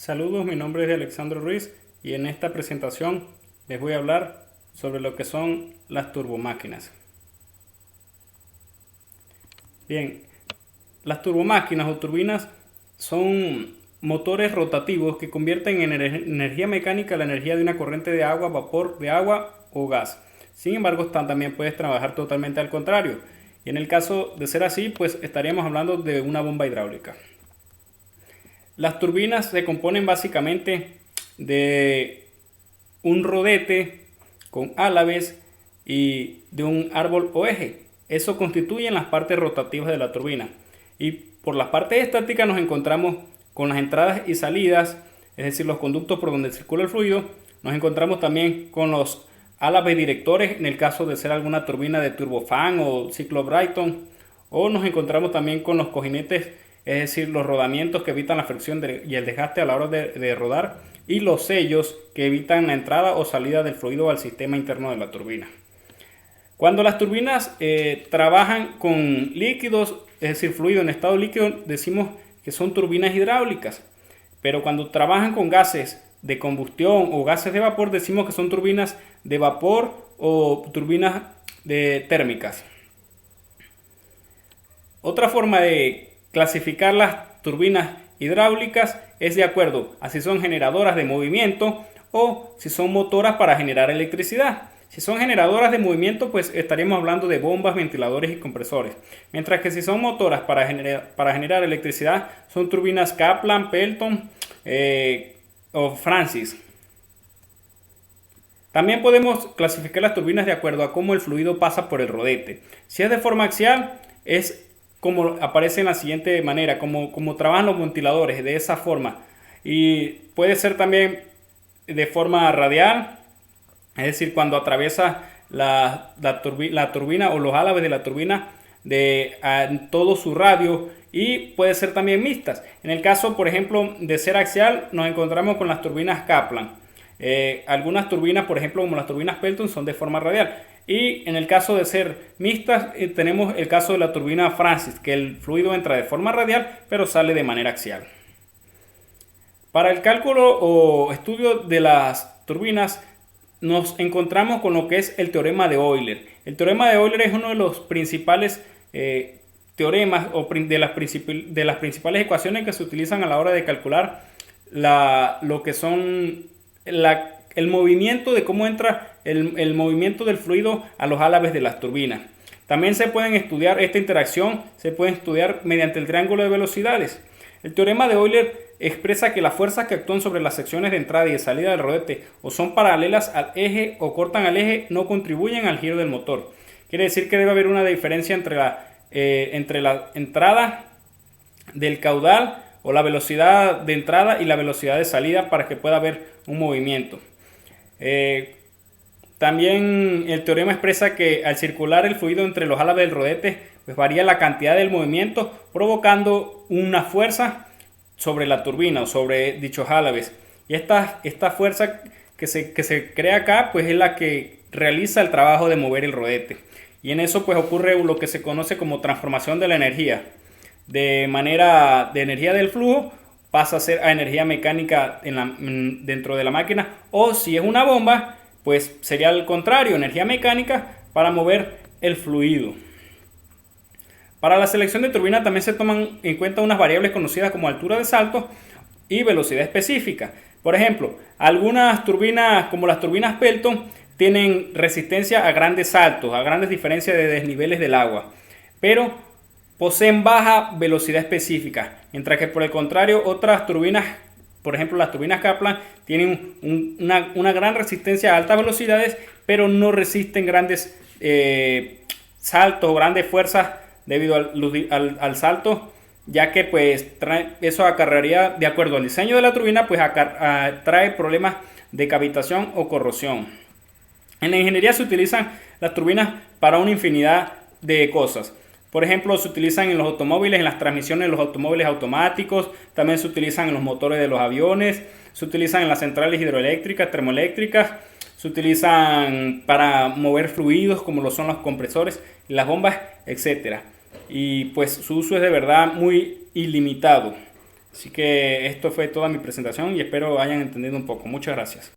Saludos, mi nombre es Alexandro Ruiz y en esta presentación les voy a hablar sobre lo que son las turbomáquinas. Bien, las turbomáquinas o turbinas son motores rotativos que convierten en energía mecánica la energía de una corriente de agua, vapor de agua o gas. Sin embargo, también puedes trabajar totalmente al contrario. Y en el caso de ser así, pues estaríamos hablando de una bomba hidráulica. Las turbinas se componen básicamente de un rodete con álabes y de un árbol o eje. Eso constituyen las partes rotativas de la turbina. Y por las partes estáticas nos encontramos con las entradas y salidas, es decir, los conductos por donde circula el fluido. Nos encontramos también con los álabes directores en el caso de ser alguna turbina de turbofan o ciclo Brayton. O nos encontramos también con los cojinetes, es decir, los rodamientos que evitan la fricción y el desgaste a la hora de rodar, y los sellos que evitan la entrada o salida del fluido al sistema interno de la turbina. Cuando las turbinas trabajan con líquidos, es decir, fluido en estado líquido, decimos que son turbinas hidráulicas. Pero cuando trabajan con gases de combustión o gases de vapor, decimos que son turbinas de vapor o turbinas térmicas. Otra forma de clasificar las turbinas hidráulicas es de acuerdo a si son generadoras de movimiento o si son motoras para generar electricidad. Si son generadoras de movimiento, pues estaríamos hablando de bombas, ventiladores y compresores. Mientras que si son motoras para generar electricidad, son turbinas Kaplan, Pelton o Francis. También podemos clasificar las turbinas de acuerdo a cómo el fluido pasa por el rodete. Si es de forma axial, es como aparece en la siguiente manera, como trabajan los ventiladores, de esa forma. Y puede ser también de forma radial, es decir, cuando atraviesa la turbina o los álabes de la turbina en todo su radio, y puede ser también mixtas. En el caso, por ejemplo, de ser axial, nos encontramos con las turbinas Kaplan. Algunas turbinas, por ejemplo, como las turbinas Pelton, son de forma radial. Y en el caso de ser mixtas, tenemos el caso de la turbina Francis, que el fluido entra de forma radial, pero sale de manera axial. Para el cálculo o estudio de las turbinas, nos encontramos con lo que es el teorema de Euler. El teorema de Euler es uno de los principales teoremas o de las principales ecuaciones que se utilizan a la hora de calcular lo que son el movimiento, de cómo entra el movimiento del fluido a los álabes de las turbinas. También se pueden estudiar esta interacción, se puede estudiar mediante el triángulo de velocidades. El teorema de Euler expresa que las fuerzas que actúan sobre las secciones de entrada y de salida del rodete o son paralelas al eje o cortan al eje no contribuyen al giro del motor. Quiere decir que debe haber una diferencia entre la entrada del caudal o la velocidad de entrada y la velocidad de salida para que pueda haber un movimiento. También el teorema expresa que al circular el fluido entre los álabes del rodete, pues varía la cantidad del movimiento, provocando una fuerza sobre la turbina o sobre dichos álabes. Y esta fuerza que se crea acá, pues es la que realiza el trabajo de mover el rodete. Y en eso pues ocurre lo que se conoce como transformación de la energía. De energía del flujo pasa a ser a energía mecánica dentro de la máquina, o si es una bomba, pues sería al contrario, energía mecánica para mover el fluido. Para la selección de turbina también se toman en cuenta unas variables conocidas como altura de salto y velocidad específica. Por ejemplo, algunas turbinas como las turbinas Pelton tienen resistencia a grandes saltos, a grandes diferencias de desniveles del agua, pero poseen baja velocidad específica, mientras que por el contrario otras turbinas, por ejemplo las turbinas Kaplan, tienen una gran resistencia a altas velocidades, pero no resisten grandes saltos o grandes fuerzas debido al salto, ya que pues eso acarrearía, de acuerdo al diseño de la turbina, pues trae problemas de cavitación o corrosión. En la ingeniería se utilizan las turbinas para una infinidad de cosas. Por ejemplo, se utilizan en los automóviles, en las transmisiones de los automóviles automáticos, también se utilizan en los motores de los aviones, se utilizan en las centrales hidroeléctricas, termoeléctricas, se utilizan para mover fluidos como lo son los compresores, las bombas, etc. Y pues su uso es de verdad muy ilimitado. Así que esto fue toda mi presentación y espero hayan entendido un poco. Muchas gracias.